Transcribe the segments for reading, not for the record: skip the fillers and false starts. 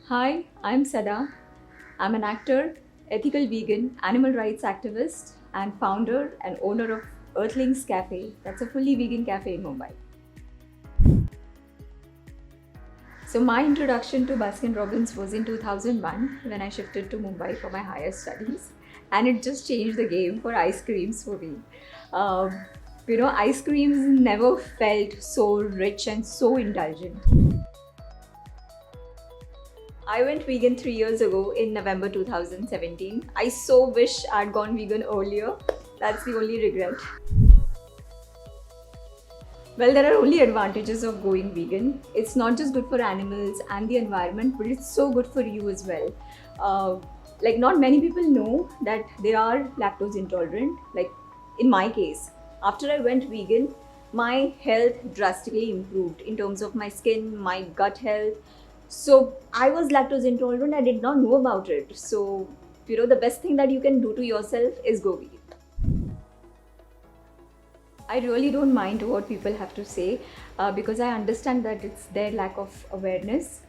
Hi, I'm Sada. I'm an actor, ethical vegan, animal rights activist, and founder and owner of Earthlings Cafe. That's a fully vegan cafe in Mumbai. So, my introduction to Baskin Robbins was in 2001 when I shifted to Mumbai for my higher studies, and it just changed the game for ice creams for me. Um, ice creams never felt so rich and so indulgent. I went vegan 3 years ago in November 2017. I so wish I'd gone vegan earlier. That's the only regret. Well, there are only advantages of going vegan. It's not just good for animals and the environment, but it's so good for you as well. Uh, not many people know that they are lactose intolerant. Like, in my case, after I went vegan, my health drastically improved in terms of my skin, my gut health. So, I was lactose intolerant, I did not know about it. So, the best thing that you can do to yourself is go vegan. I really don't mind what people have to say because I understand that it's their lack of awareness.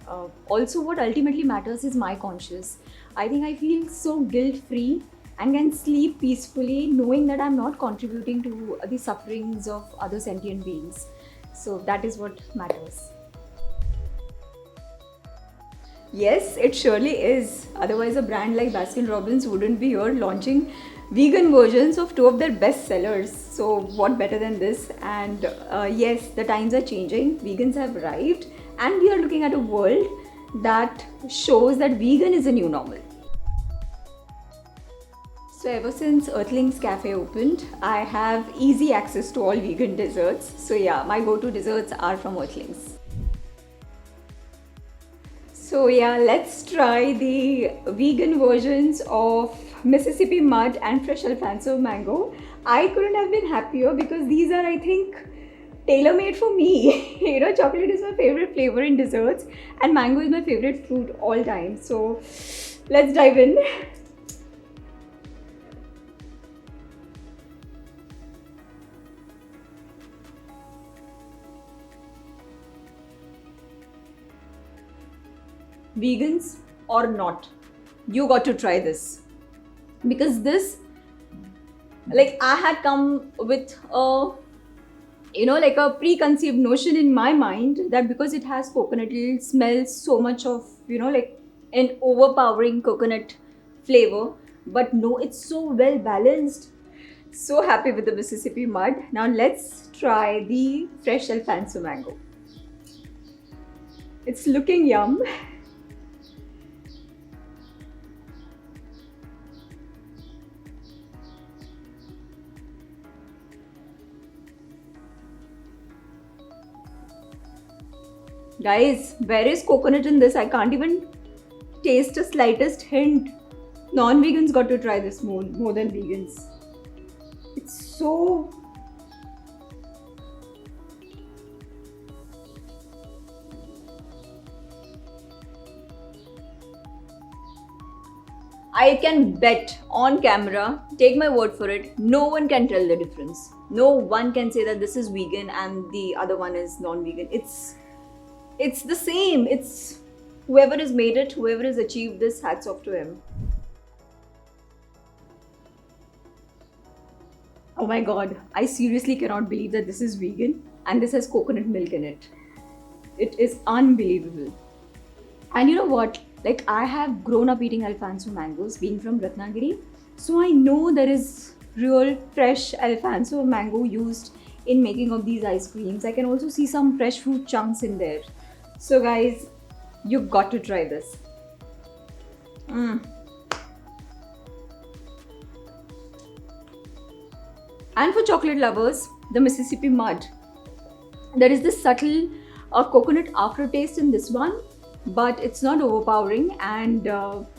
Also, what ultimately matters is my conscience. I think I feel so guilt free and can sleep peacefully knowing that I'm not contributing to the sufferings of other sentient beings. So, that is what matters. Yes, it surely is. Otherwise, a brand like Baskin Robbins wouldn't be here launching vegan versions of two of their best sellers. So, what better than this? And yes, the times are changing. Vegans have arrived, and we are looking at a world that shows that vegan is a new normal. So, ever since Earthlings Cafe opened, I have easy access to all vegan desserts. So, yeah, my go to desserts are from Earthlings. So yeah, let's try the vegan versions of Mississippi Mud and Fresh Alfonso Mango. I couldn't have been happier because these are, I think, tailor-made for me. Chocolate is my favorite flavor in desserts and mango is my favorite fruit all time. So let's dive in. Vegans or not, you got to try this because this, like, I had come with a a preconceived notion in my mind that because it has coconut, it smells so much of an overpowering coconut flavor. But no, it's so well balanced. So happy with the Mississippi Mud. Now let's try the Fresh Alfonso Mango. It's looking yum. Guys, where is coconut in this? I can't even taste a slightest hint. Non-vegans got to try this more than vegans. It's so... I can bet on camera, take my word for it, no one can tell the difference. No one can say that this is vegan and the other one is non-vegan. It's the same. It's whoever has made it, whoever has achieved this, hats off to him. Oh my god, I seriously cannot believe that this is vegan and this has coconut milk in it. It is unbelievable. And you know what? Like, I have grown up eating Alfonso mangoes, being from Ratnagiri. So I know there is real fresh Alfonso mango used in making of these ice creams. I can also see some fresh fruit chunks in there. So guys, you've got to try this. Mm. And for chocolate lovers, the Mississippi Mud. There is this subtle coconut aftertaste in this one, but it's not overpowering and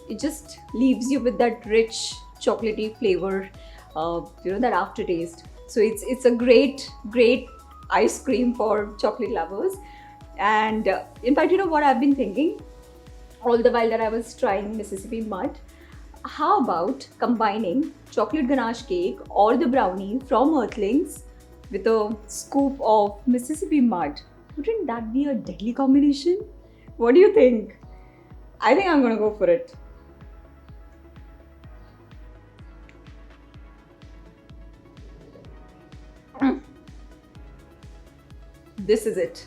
it just leaves you with that rich chocolatey flavor, that aftertaste. So it's a great ice cream for chocolate lovers. And in fact, you know what I've been thinking all the while that I was trying Mississippi Mud? How about combining chocolate ganache cake or the brownie from Earthlings with a scoop of Mississippi Mud? Wouldn't that be a deadly combination? What do you think? I think I'm gonna go for it. This is it.